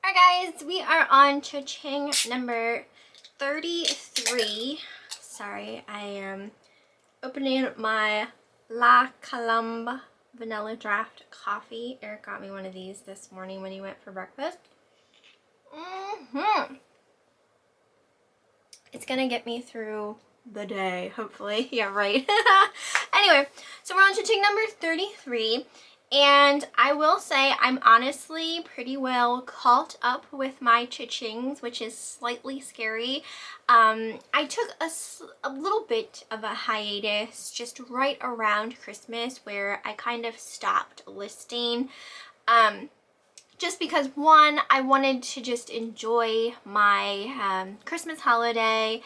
Alright guys, we are on cha-ching number 33. Sorry, I am opening my La Colombe vanilla draft coffee. Eric got me one of these this morning when he went for breakfast. It's gonna get me through the day, hopefully. Yeah, right. Anyway, so we're on cha-ching number 33. And I will say I'm honestly pretty well caught up with my cha-chings, which is slightly scary. I took a little bit of a hiatus just right around Christmas where I kind of stopped listing. Just because, one, I wanted to just enjoy my Christmas holiday,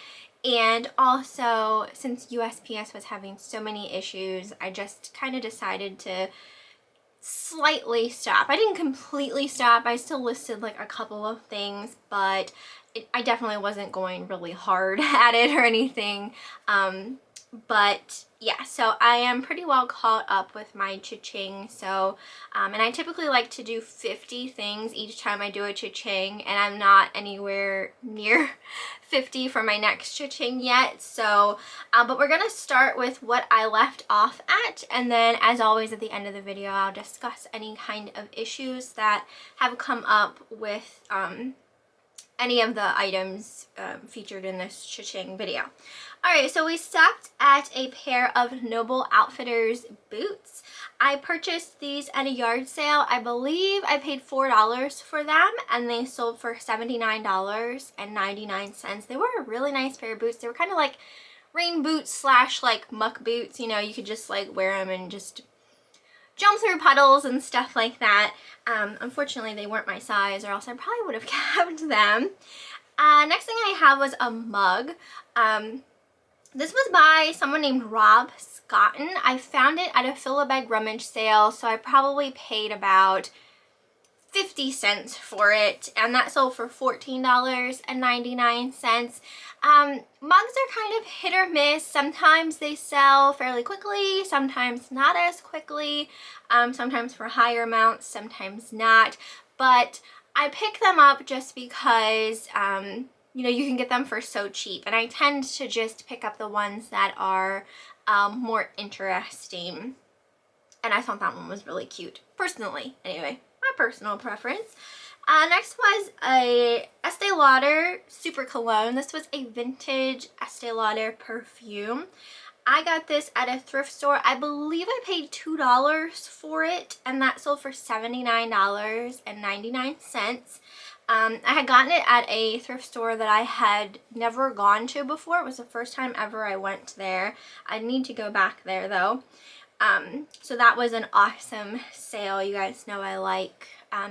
and also since USPS was having so many issues, I just kind of decided to slightly stop. I didn't completely stop. I still listed like a couple of things, but I definitely wasn't going really hard at it or anything. But yeah, so I am pretty well caught up with my cha-ching. So and I typically like to do 50 things each time I do a cha-ching, and I'm not anywhere near 50 for my next cha-ching yet. So but we're gonna start with what I left off at, and then as always at the end of the video I'll discuss any kind of issues that have come up with any of the items featured in this cha-ching video. Alright, so we stopped at a pair of Noble Outfitters boots. I purchased these at a yard sale. I believe I paid $4 for them, and they sold for $79.99. They were a really nice pair of boots. They were kind of like rain boots slash like muck boots. You know, you could just like wear them and just jump through puddles and stuff like that. Unfortunately, they weren't my size, or else I probably would have kept them. Next thing I have was a mug. This was by someone named Rob Scotton. I found it at a Fill-A-Bag rummage sale, so I probably paid about 50 cents for it, and that sold for $14.99. Mugs are kind of hit or miss. Sometimes they sell fairly quickly, sometimes not as quickly, sometimes for higher amounts, sometimes not. But I pick them up just because you know, you can get them for so cheap, and I tend to just pick up the ones that are more interesting. And I thought that one was really cute, personally. Anyway, my personal preference. Next was a Estee Lauder Super Cologne. This was a vintage Estee Lauder perfume. I got this at a thrift store. I believe I paid $2 for it, and that sold for $79.99. I had gotten it at a thrift store that I had never gone to before. It was the first time ever I went there. I need to go back there though. So that was an awesome sale. You guys know I like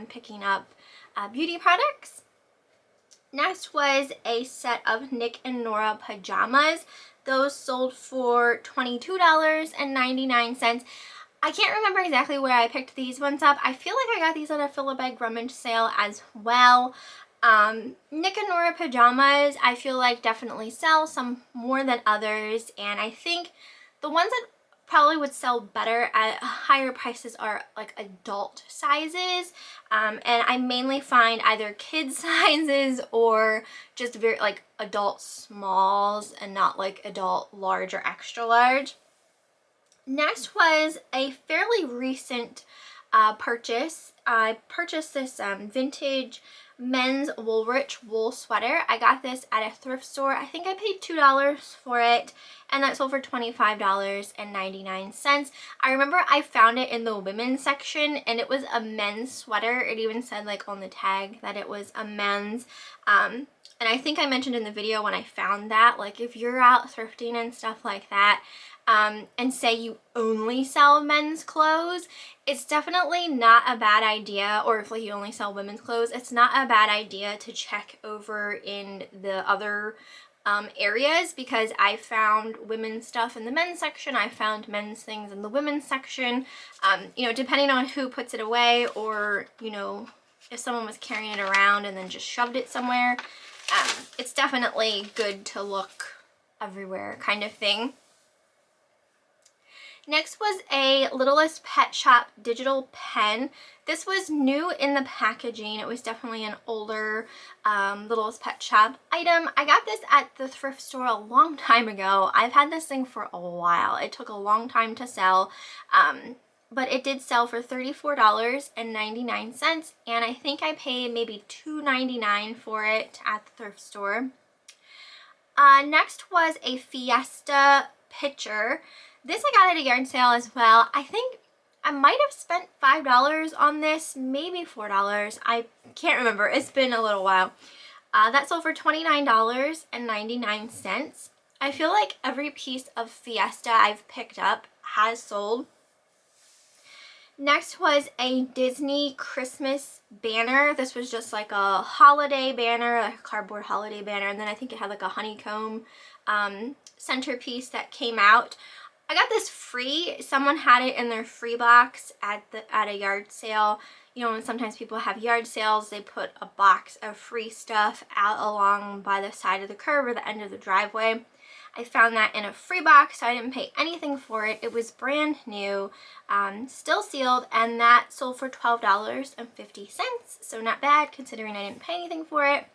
picking up beauty products. Next was a set of Nick and Nora pajamas. Those sold for $22.99. I can't remember exactly where I picked these ones up. I feel like I got these at a Fill-A-Bag rummage sale as well. Nick and Nora pajamas, I feel like definitely sell, some more than others, and I think the ones that probably would sell better at higher prices are like adult sizes, and I mainly find either kids sizes or just very like adult smalls and not like adult large or extra large. Next was a fairly recent purchase. I purchased this vintage men's Woolrich wool sweater. I got this at a thrift store. I think I paid $2 for it, and that sold for $25.99. I remember I found it in the women's section, and it was a men's sweater. It even said like on the tag that it was a men's. And I think I mentioned in the video when I found that, like if you're out thrifting and stuff like that, and say you only sell men's clothes, it's definitely not a bad idea, or if like you only sell women's clothes, it's not a bad idea to check over in the other areas, because I found women's stuff in the men's section, I found men's things in the women's section. You know, depending on who puts it away, or you know, if someone was carrying it around and then just shoved it somewhere, it's definitely good to look everywhere kind of thing. Next was a Littlest Pet Shop digital pen. This was new in the packaging. It was definitely an older Littlest Pet Shop item. I got this at the thrift store a long time ago. I've had this thing for a while. It took a long time to sell, but it did sell for $34.99, and I think I paid maybe $2.99 for it at the thrift store. Next was a Fiesta pitcher. This I got at a yard sale as well. I think I might have spent $5 on this, maybe $4. I can't remember. It's been a little while. That sold for $29.99. I feel like every piece of Fiesta I've picked up has sold. Next was a Disney Christmas banner. This was just like a holiday banner, a cardboard holiday banner, and then I think it had like a honeycomb centerpiece that came out. I got this free. Someone had it in their free box at a yard sale. You know, when sometimes people have yard sales, they put a box of free stuff out along by the side of the curb or the end of the driveway. I found that in a free box, so I didn't pay anything for it. It was brand new, still sealed, and that sold for $12.50. So not bad considering I didn't pay anything for it.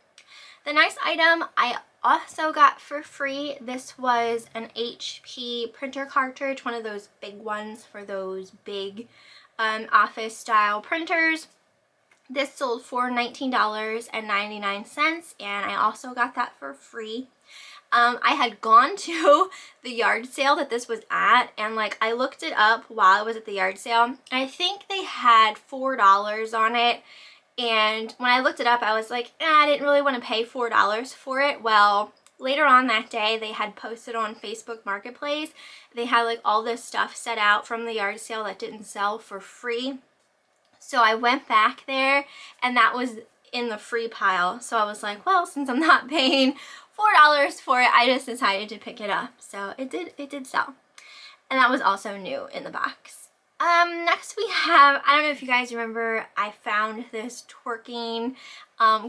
The next item I also got for free. This was an HP printer cartridge, one of those big ones for those big office style printers. This sold for $19.99, and I also got that for free. I had gone to the yard sale that this was at, and like I looked it up while I was at the yard sale. I think they had $4 on it. And when I looked it up, I was like, I didn't really want to pay $4 for it. Well, later on that day, they had posted on Facebook Marketplace. They had like all this stuff set out from the yard sale that didn't sell for free. So I went back there, and that was in the free pile. So I was like, well, since I'm not paying $4 for it, I just decided to pick it up. So it did sell. And that was also new in the box. Next we have, I don't know if you guys remember, I found this Twerking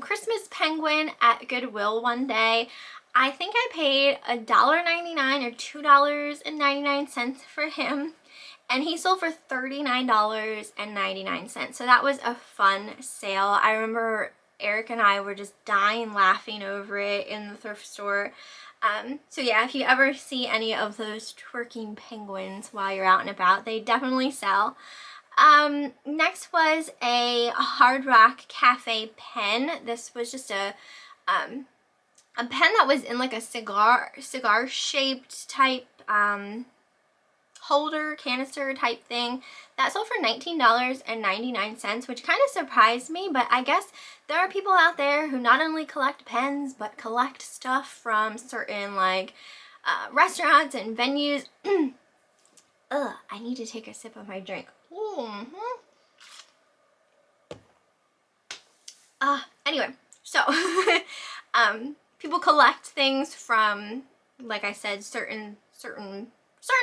Christmas penguin at Goodwill one day. I think I paid $1.99 or $2.99 for him, and he sold for $39.99. So that was a fun sale. I remember Eric and I were just dying laughing over it in the thrift store. So yeah, if you ever see any of those twerking penguins while you're out and about, they definitely sell. Next was a Hard Rock Cafe pen. This was just a pen that was in like a cigar shaped type holder, canister type thing. That sold for $19.99, which kind of surprised me, but I guess there are people out there who not only collect pens, but collect stuff from certain like restaurants and venues. Ugh, I need to take a sip of my drink. Anyway, so people collect things from, like I said, certain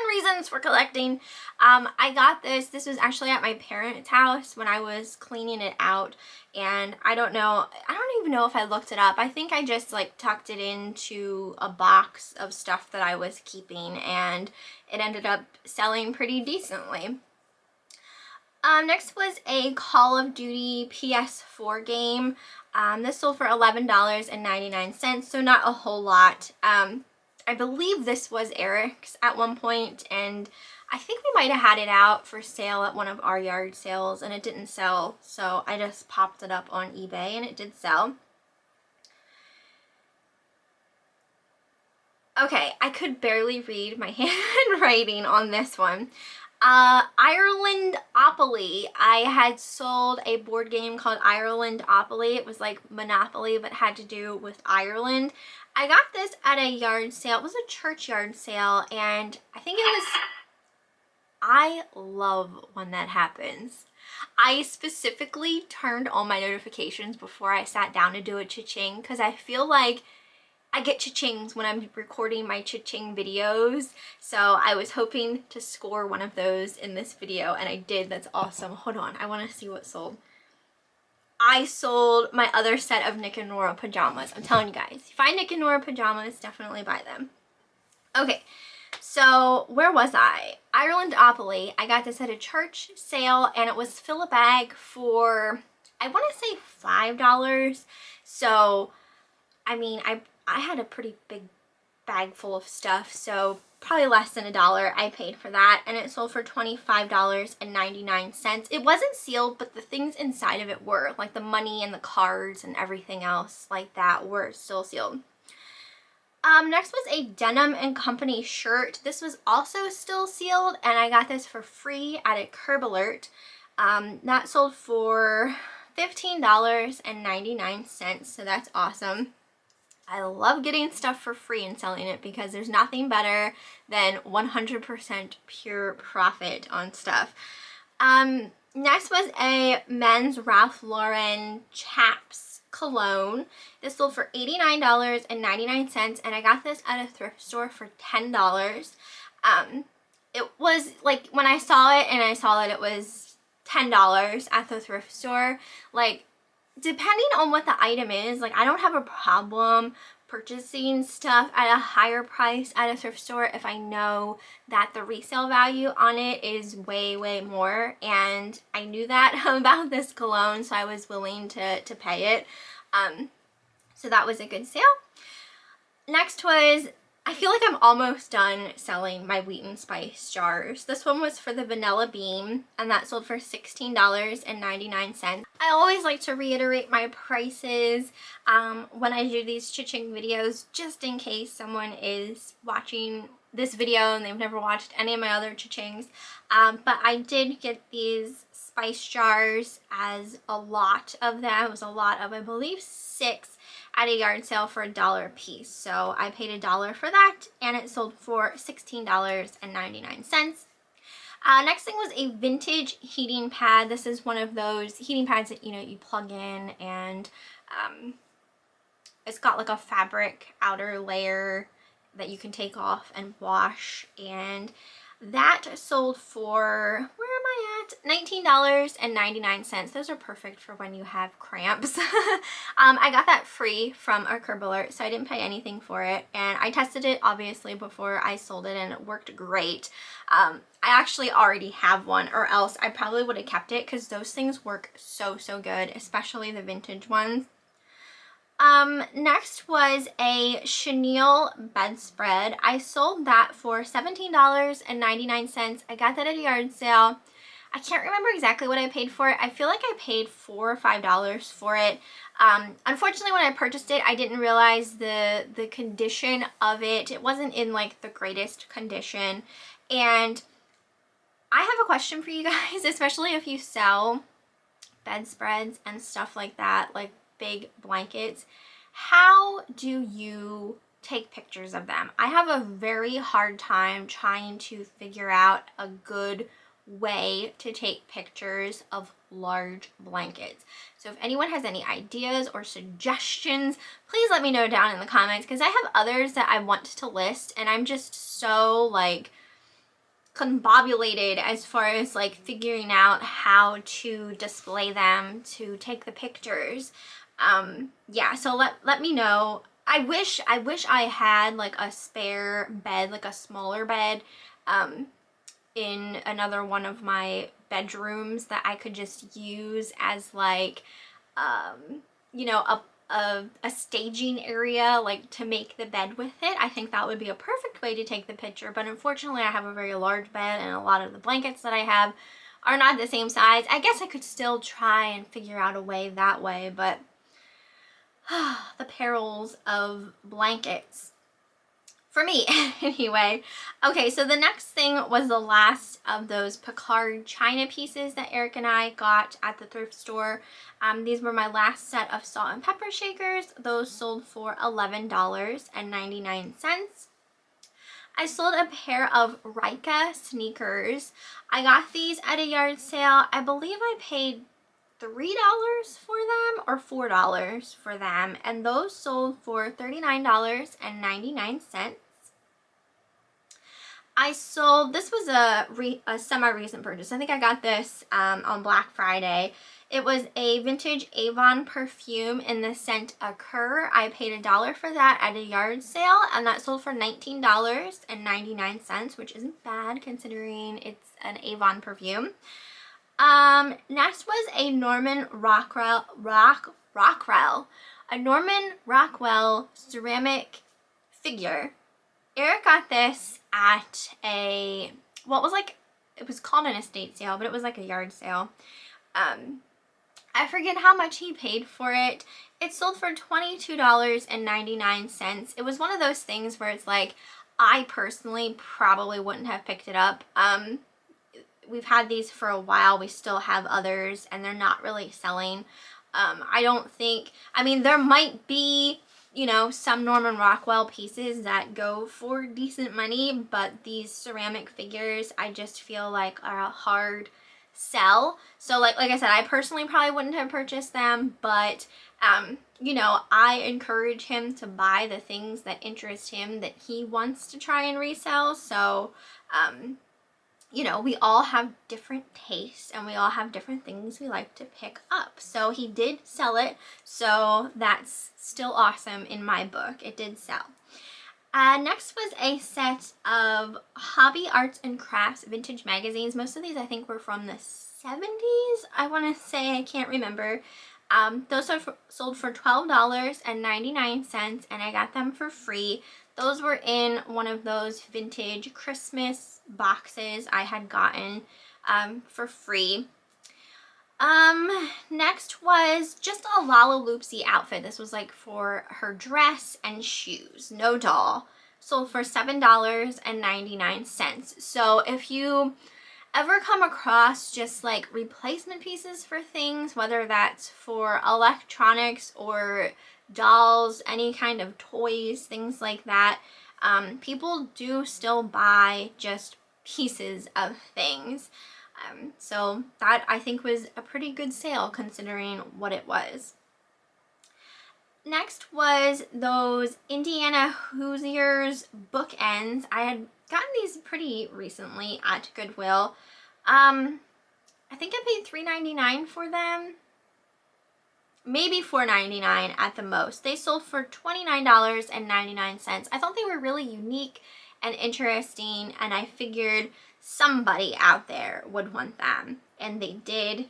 reasons for collecting. I got this was actually at my parents' house when I was cleaning it out, and I don't even know if I looked it up. I think I just like tucked it into a box of stuff that I was keeping, and it ended up selling pretty decently. Next was a Call of Duty PS4 game. This sold for $11.99, so not a whole lot. I believe this was Eric's at one point, and I think we might have had it out for sale at one of our yard sales, and it didn't sell, so I just popped it up on eBay, and it did sell. Okay, I could barely read my handwriting on this one. Ireland Opoly. I had sold a board game called Ireland Opoly. It was like Monopoly, but had to do with Ireland. I got this at a yard sale. It was a church yard sale, and I think it was, I love when that happens. I specifically turned on my notifications before I sat down to do a cha-ching, because I feel like I get cha-chings when I'm recording my cha-ching videos, so I was hoping to score one of those in this video, and I did. That's awesome. Hold on, I want to see what sold. I sold my other set of Nick and Nora pajamas. I'm telling you guys, if you find Nick and Nora pajamas, definitely buy them. Okay, So where was I? Ireland Opoly. I got this at a church sale and it was fill a bag for, I want to say $5. So, I mean, I had a pretty big bag full of stuff, so probably less than $1 I paid for that, and it sold for $25.99. It wasn't sealed, but the things inside of it were, like the money and the cards and everything else like that were still sealed. Next was a Denim & Company shirt. This was also still sealed, and I got this for free at a Curb Alert. That sold for $15.99, so that's awesome. I love getting stuff for free and selling it because there's nothing better than 100% pure profit on stuff. Next was a men's Ralph Lauren Chaps cologne. This sold for $89.99, and I got this at a thrift store for $10. It was like, when I saw it and I saw that it was $10 at the thrift store, like, depending on what the item is, like, I don't have a problem purchasing stuff at a higher price at a thrift store if I know that the resale value on it is way, way more. And I knew that about this cologne, so I was willing to pay it. So that was a good sale. Next was, I feel like I'm almost done selling my Wheaton spice jars. This one was for the Vanilla Bean, and that sold for $16.99. I always like to reiterate my prices when I do these CHING videos, just in case someone is watching this video and they've never watched any of my other CHINGs. But I did get these spice jars as a lot of them. It was a lot of, I believe, 6 at a yard sale for $1 a piece. So I paid $1 for that, and it sold for $16.99. Next thing was a vintage heating pad. This is one of those heating pads that, you know, you plug in, and it's got like a fabric outer layer that you can take off and wash, and that sold for, where am I at? $19.99. Those are perfect for when you have cramps. I got that free from our Curb Alert, so I didn't pay anything for it, and I tested it obviously before I sold it, and it worked great. I actually already have one, or else I probably would have kept it because those things work so, so good, especially the vintage ones. Next was a Chenille bedspread. I sold that for $17.99. I got that at a yard sale. I can't remember exactly what I paid for it. I feel like I paid $4 or $5 for it. Unfortunately, when I purchased it, I didn't realize the condition of it. It wasn't in like the greatest condition. And I have a question for you guys, especially if you sell bedspreads and stuff like that, like big blankets. How do you take pictures of them? I have a very hard time trying to figure out a good way to take pictures of large blankets. So if anyone has any ideas or suggestions, please let me know down in the comments, because I have others that I want to list, and I'm just so like combobulated as far as like figuring out how to display them, to take the pictures. Yeah, so let me know. I wish I had like a spare bed, like a smaller bed, in another one of my bedrooms that I could just use as like, you know, a staging area, like to make the bed with it. I think that would be a perfect way to take the picture, but unfortunately I have a very large bed, and a lot of the blankets that I have are not the same size. I guess I could still try and figure out a way that way, but the perils of blankets. For me, anyway. Okay, so the next thing was the last of those Picard China pieces that Eric and I got at the thrift store. These were my last set of salt and pepper shakers. Those sold for $11.99. I sold a pair of RYKA sneakers. I got these at a yard sale. I believe I paid $3 for them or $4 for them, and those sold for $39.99. I sold, this was a semi-recent purchase. I think I got this on Black Friday, It was a vintage Avon perfume in the scent Occur. I paid $1 for that at a yard sale, and that sold for $19.99, which isn't bad considering it's an Avon perfume. Next was a Norman Rockwell ceramic figure. Eric got this at a, well, it was called an estate sale, but it was like a yard sale. I forget how much he paid for it. It sold for $22.99. It was one of those things where it's like, I personally probably wouldn't have picked it up. We've had these for a while. We still have others, and they're not really selling. I don't think, I mean, there might be, you know, some Norman Rockwell pieces that go for decent money, but these ceramic figures, I just feel like are a hard sell. So like I said, I personally probably wouldn't have purchased them, but you know, I encourage him to buy the things that interest him that he wants to try and resell. So you know, we all have different tastes and we all have different things we like to pick up. So he did sell it, so that's still awesome in my book. It did sell. Next was a set of Hobby Arts and Crafts vintage magazines. Most of these I think were from the 70s, I want to say. I can't remember. Those are sold for $12.99, and I got them for free. Those were in one of those vintage Christmas boxes I had gotten for free. Next was just a Lalaloopsy outfit. This was like for her dress and shoes, no doll. Sold for $7.99. So if you ever come across just like replacement pieces for things, whether that's for electronics or dolls, any kind of toys, things like that, people do still buy just pieces of things. So that I think was a pretty good sale considering what it was. Next was those Indiana Hoosiers bookends. I had gotten these pretty recently at Goodwill. I think I paid $3.99 for them. Maybe $4.99 at the most. They sold for $29.99. I thought they were really unique and interesting, and I figured somebody out there would want them, and they did.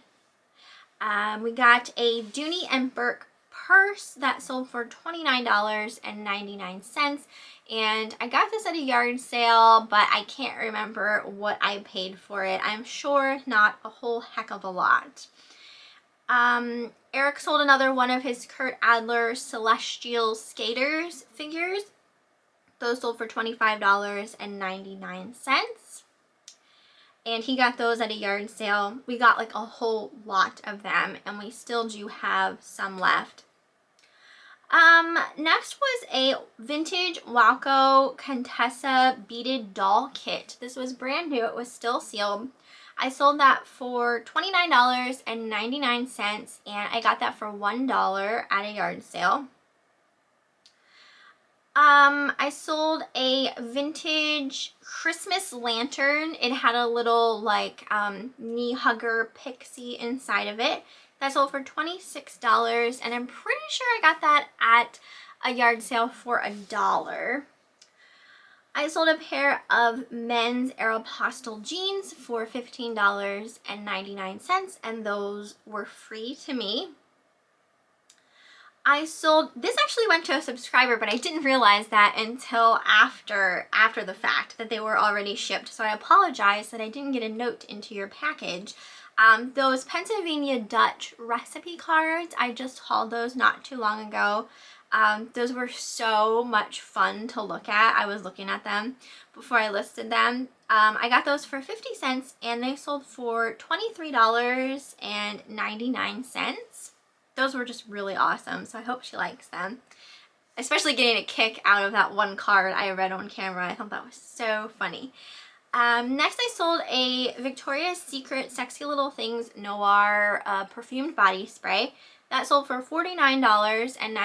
We got a Dooney and Burke purse that sold for $29.99, and I got this at a yard sale, but I can't remember what I paid for it. I'm sure not a whole heck of a lot. Eric sold another one of his Kurt Adler Celestial Skaters figures. Those sold for $25.99. And he got those at a yard sale. We got like a whole lot of them, and we still do have some left. Next was a vintage Waco Contessa beaded doll kit. This was brand new. It was still sealed. I sold that for $29.99, and I got that for $1 at a yard sale. I sold a vintage Christmas lantern. It had a little like knee hugger pixie inside of it. That sold for $26, and I'm pretty sure I got that at a yard sale for $1. I sold a pair of men's Aeropostale jeans for $15.99, and those were free to me. I sold, this actually went to a subscriber, but I didn't realize that until after the fact that they were already shipped, so I apologize that I didn't get a note into your package. Those Pennsylvania Dutch recipe cards, I just hauled those not too long ago. Those were so much fun to look at. I was looking at them before I listed them. I got those for 50 cents, and they sold for $23.99. Those were just really awesome, so I hope she likes them. Especially getting a kick out of that one card I read on camera. I thought that was so funny. Next I sold a Victoria's Secret Sexy Little Things Noir perfumed body spray. That sold for $49.99, and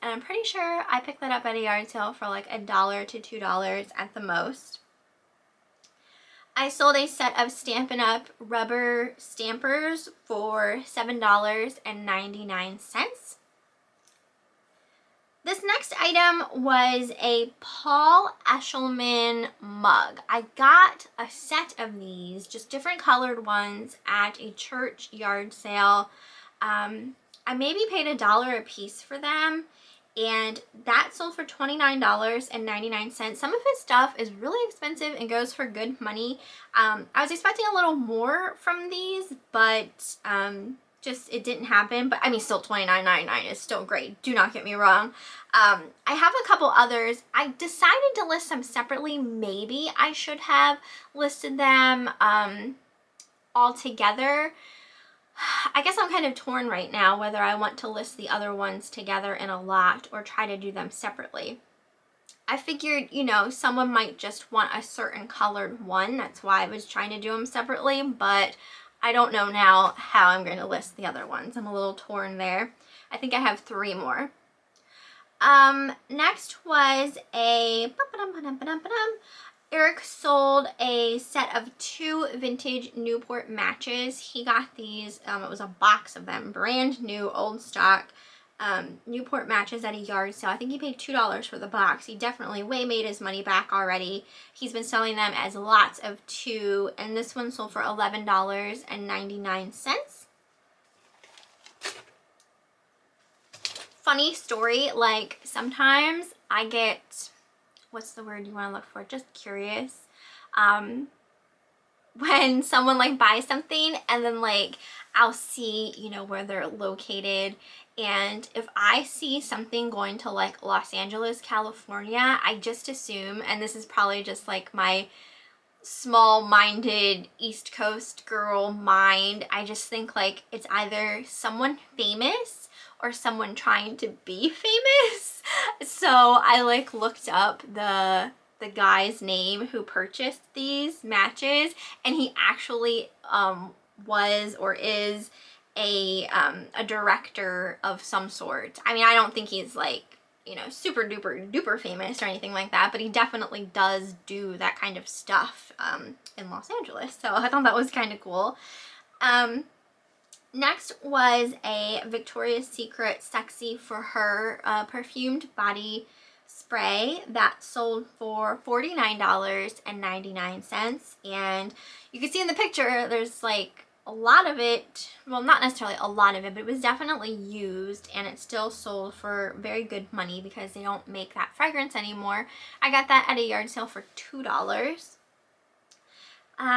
I'm pretty sure I picked that up at a yard sale for like $1 to $2 at the most. I sold a set of Stampin' Up! Rubber stampers for $7.99. This next item was a Paul Eshelman mug. I got a set of these, just different colored ones, at a church yard sale. I maybe paid $1 a piece for them, and that sold for $29.99. Some of his stuff is really expensive and goes for good money. I was expecting a little more from these, but just it didn't happen. But I mean, still $29.99 is still great, do not get me wrong. I have a couple others. I decided to list them separately. Maybe I should have listed them all together. I guess I'm kind of torn right now whether I want to list the other ones together in a lot or try to do them separately. I figured, you know, someone might just want a certain colored one. That's why I was trying to do them separately, but I don't know now how I'm going to list the other ones. I'm a little torn there. I think I have 3 more. Next was Eric sold a set of 2 vintage Newport matches. He got these, it was a box of them, brand new, old stock Newport matches at a yard sale. I think he paid $2 for the box. He definitely way made his money back already. He's been selling them as lots of 2, and this one sold for $11.99. Funny story, like sometimes I get, what's the word you want to look for? Just curious. When someone like buys something and then like I'll see, you know, where they're located, and if I see something going to like Los Angeles, California, I just assume, and this is probably just like my small-minded East Coast girl mind, I just think like it's either someone famous or someone trying to be famous. So I like looked up the guy's name who purchased these matches, and he actually was or is a director of some sort. I mean, I don't think he's like, you know, super duper duper famous or anything like that, but he definitely does do that kind of stuff in Los Angeles. So I thought that was kind of cool. Next was a Victoria's Secret Sexy for Her perfumed body spray that sold for $49.99, and you can see in the picture there's like a lot of it, well, not necessarily a lot of it, but it was definitely used, and it still sold for very good money because they don't make that fragrance anymore. I got that at a yard sale for $2.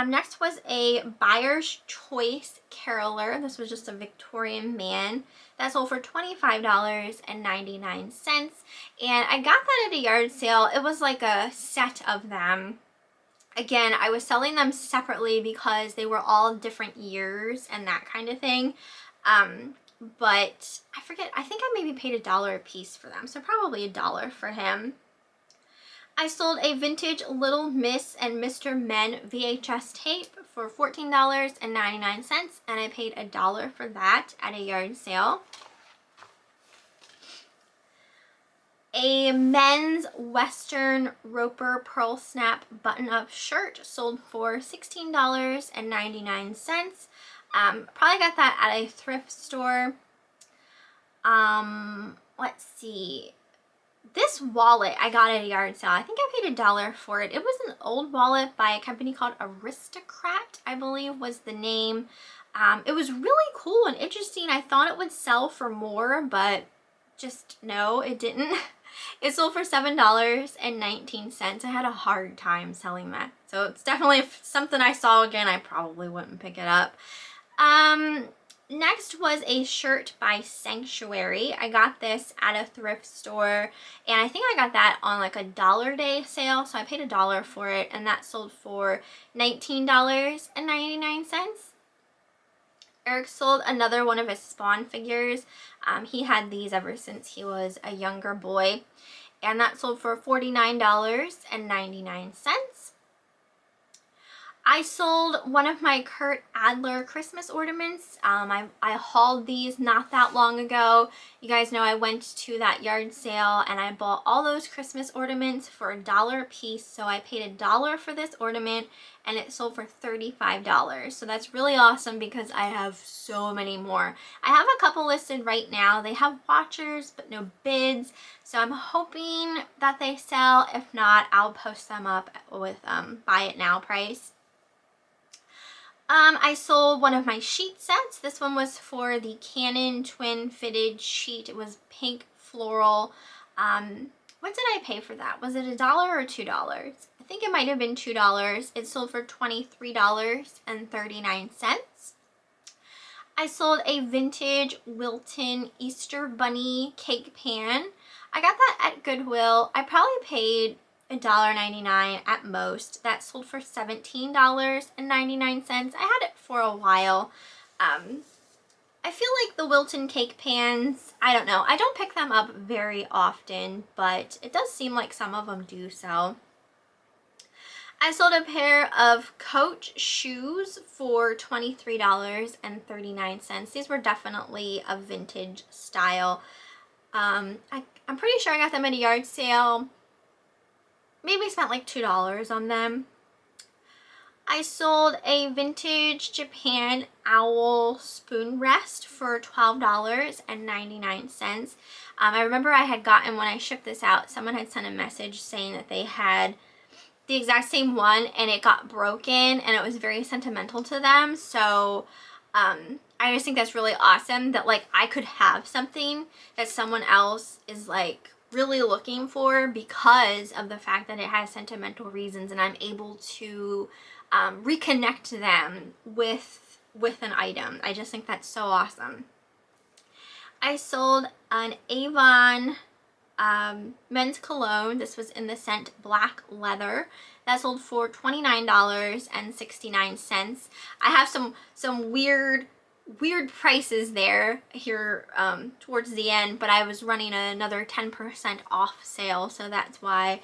Next was a Buyer's Choice Caroler. This was just a Victorian man. That sold for $25.99. And I got that at a yard sale. It was like a set of them. Again, I was selling them separately because they were all different years and that kind of thing. But I forget, I think I maybe paid $1 a piece for them. So probably $1 for him. I sold a vintage Little Miss and Mr. Men VHS tape for $14.99, and I paid $1 for that at a yard sale. A men's Western Roper Pearl Snap button-up shirt sold for $16.99. Probably got that at a thrift store. Let's see. This wallet I got at a yard sale. I think I paid $1 for it. It was an old wallet by a company called Aristocrat, I believe was the name. It was really cool and interesting. I thought it would sell for more, but just no, it didn't. It sold for $7.19. I had a hard time selling that. So it's definitely, if something I saw again, I probably wouldn't pick it up. Next was a shirt by Sanctuary. I got this at a thrift store, and I think I got that on like a $1 day sale, so I paid $1 for it, and that sold for $19.99. Eric sold another one of his Spawn figures. He had these ever since he was a younger boy, and that sold for $49.99. I sold one of my Kurt Adler Christmas ornaments. I hauled these not that long ago. You guys know I went to that yard sale and I bought all those Christmas ornaments for $1 a piece. So I paid $1 for this ornament and it sold for $35. So that's really awesome because I have so many more. I have a couple listed right now. They have watchers but no bids. So I'm hoping that they sell. If not, I'll post them up with buy it now price. I sold one of my sheet sets. This one was for the Canon twin fitted sheet. It was pink floral. What did I pay for that? Was it $1 or $2? I think it might have been $2. It sold for $23.39. I sold a vintage Wheaton Easter Bunny cake pan. I got that at Goodwill. I probably paid $1.99 at most. That sold for $17.99. I had it for a while. I feel like the Wheaton cake pans, I don't know. I don't pick them up very often, but it does seem like some of them do sell. I sold a pair of Coach shoes for $23.39. These were definitely a vintage style. I'm pretty sure I got them at a yard sale. Maybe spent like $2 on them. I sold a vintage Japan owl spoon rest for $12.99. I remember I had gotten, when I shipped this out, someone had sent a message saying that they had the exact same one and it got broken and it was very sentimental to them. So I just think that's really awesome that like I could have something that someone else is like really looking for because of the fact that it has sentimental reasons, and I'm able to reconnect them with an item. I just think that's so awesome. I sold an Avon men's cologne. This was in the scent Black Leather. That sold for $29.69. I have some weird prices there here towards the end, but I was running another 10% off sale, so that's why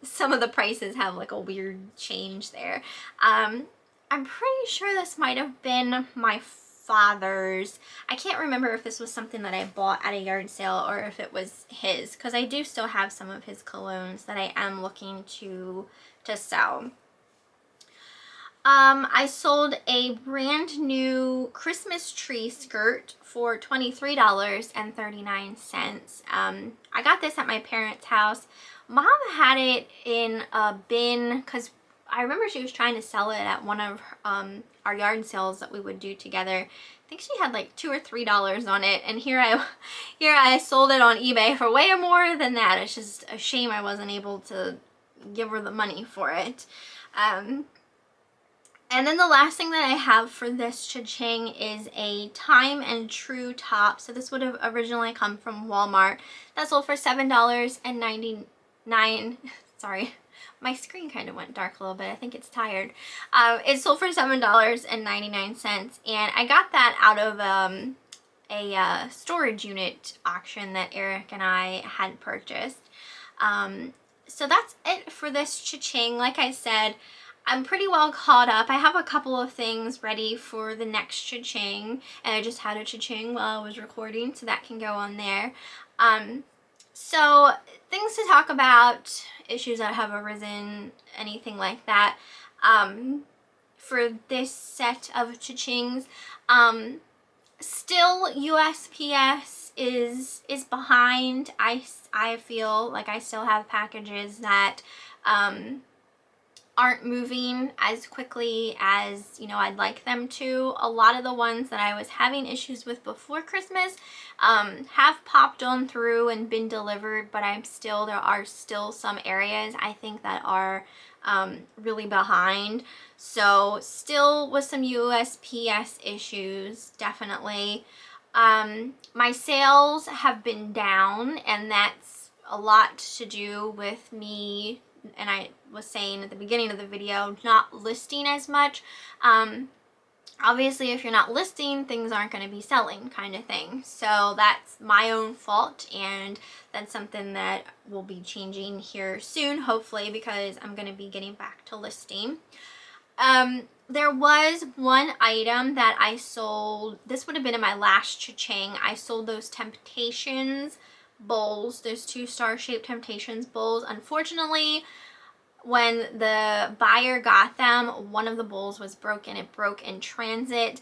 some of the prices have like a weird change there. I'm pretty sure this might have been my father's. I can't remember if this was something that I bought at a yard sale or if it was his, because I do still have some of his colognes that I am looking to sell. I sold a brand new Christmas tree skirt for $23.39. I got this at my parents' house. Mom had it in a bin because I remember she was trying to sell it at one of our yard sales that we would do together. I think she had like $2 or $3 on it, and here I sold it on eBay for way more than that. It's just a shame I wasn't able to give her the money for it. And then the last thing that I have for this cha-ching is a Time and True top. So this would have originally come from Walmart. That sold for $7.99. Sorry, my screen kind of went dark a little bit. I think it's tired. It sold for $7.99, and I got that out of a storage unit auction that Eric and I had purchased. So that's it for this cha-ching. Like I said, I'm pretty well caught up. I have a couple of things ready for the next cha-ching, and I just had a cha-ching while I was recording, so that can go on there. So things to talk about, issues that have arisen, anything like that. For this set of cha-chings, still USPS is behind. I feel like I still have packages that aren't moving as quickly as, you know, I'd like them to. A lot of the ones that I was having issues with before Christmas have popped on through and been delivered, but there are still some areas I think that are really behind. So still with some USPS issues, definitely. My sales have been down, and that's a lot to do with me, and I was saying at the beginning of the video, not listing as much. Obviously if you're not listing, things aren't going to be selling, kind of thing. So that's my own fault, and that's something that will be changing here soon, hopefully, because I'm going to be getting back to listing. There was one item that I sold. This would have been in my last cha-ching. I sold those Temptations bowls, those 2 star-shaped Temptations bowls. Unfortunately, when the buyer got them, one of the bowls was broken. It broke in transit.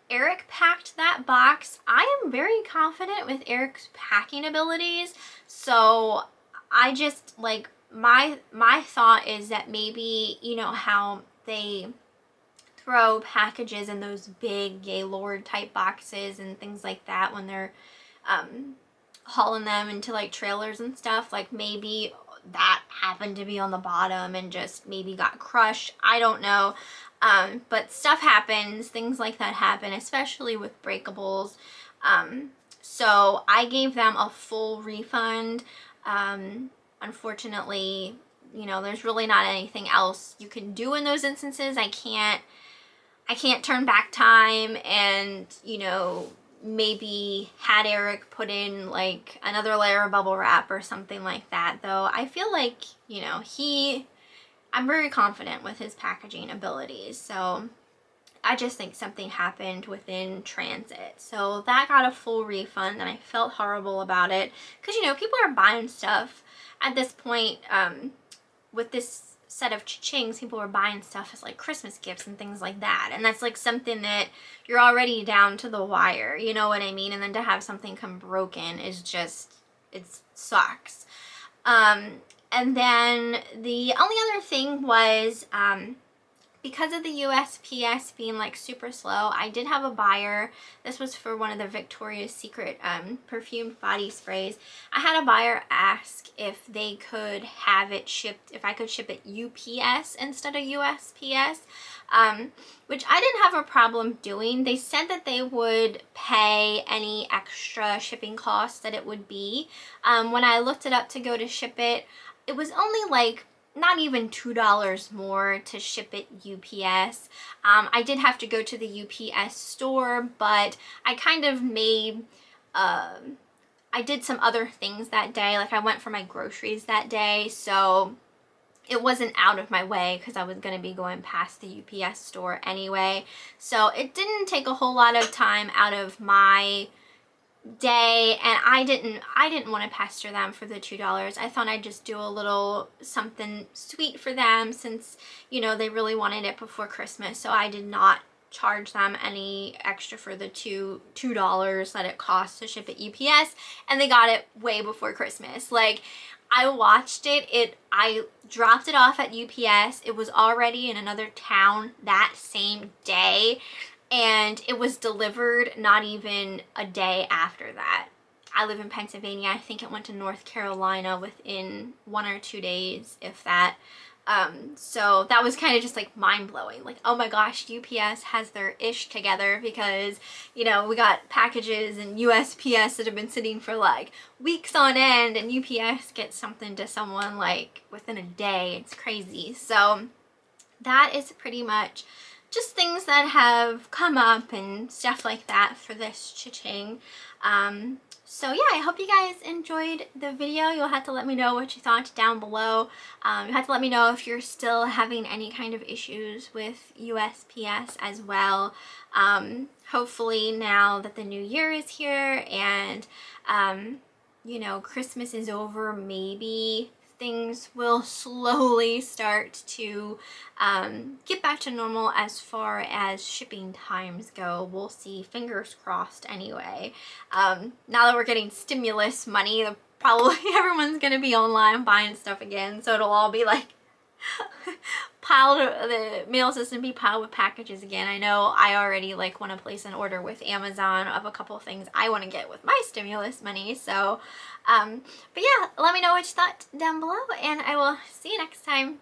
Eric packed that box. I am very confident with Eric's packing abilities, so I just, like, my thought is that maybe, you know how they throw packages in those big Gaylord type boxes and things like that when they're hauling them into like trailers and stuff, like maybe that happened to be on the bottom and just maybe got crushed. I don't know. But stuff happens, things like that happen, especially with breakables. So I gave them a full refund. Unfortunately, you know, there's really not anything else you can do in those instances. I can't turn back time and, you know, maybe had Eric put in like another layer of bubble wrap or something like that, though. I feel like, you know, I'm very confident with his packaging abilities, so I just think something happened within transit. So that got a full refund and I felt horrible about it because, you know, people are buying stuff at this point. With this set of cha-chings, people were buying stuff as like Christmas gifts and things like that, and that's like something that you're already down to the wire, you know what I mean? And then to have something come broken is just, it sucks. And then the only other thing was, because of the USPS being like super slow, I did have a buyer. This was for one of the Victoria's Secret perfumed body sprays. I had a buyer ask if they could have it shipped, if I could ship it UPS instead of USPS, which I didn't have a problem doing. They said that they would pay any extra shipping costs that it would be. When I looked it up to go to ship it, it was only like not even $2 more to ship it UPS. I did have to go to the UPS store, but I kind of made, I did some other things that day. Like I went for my groceries that day, so it wasn't out of my way because I was going to be going past the UPS store anyway. So it didn't take a whole lot of time out of my day, and I didn't want to pester them for the $2. I thought I'd just do a little something sweet for them since, you know, they really wanted it before Christmas. So I did not charge them any extra for the $2 that it costs to ship it UPS, and they got it way before Christmas. Like, I watched it, I dropped it off at UPS. It was already in another town that same day, and it was delivered not even a day after that. I live in Pennsylvania. I think it went to North Carolina within 1 or 2 days, if that. So that was kind of just like mind-blowing. Like, oh my gosh, UPS has their ish together, because, you know, we got packages and USPS that have been sitting for like weeks on end, and UPS gets something to someone like within a day. It's crazy. So that is pretty much just things that have come up and stuff like that for this cha-ching. So yeah, I hope you guys enjoyed the video. You'll have to let me know what you thought down below. You'll have to let me know if you're still having any kind of issues with USPS as well. Hopefully now that the new year is here and you know, Christmas is over, maybe things will slowly start to get back to normal as far as shipping times go. We'll see, fingers crossed anyway. Now that we're getting stimulus money, probably everyone's gonna be online buying stuff again, so it'll all be like piled, the mail system be piled with packages again. I know I already like want to place an order with Amazon of a couple things I want to get with my stimulus money. So but yeah, let me know what you thought down below, and I will see you next time.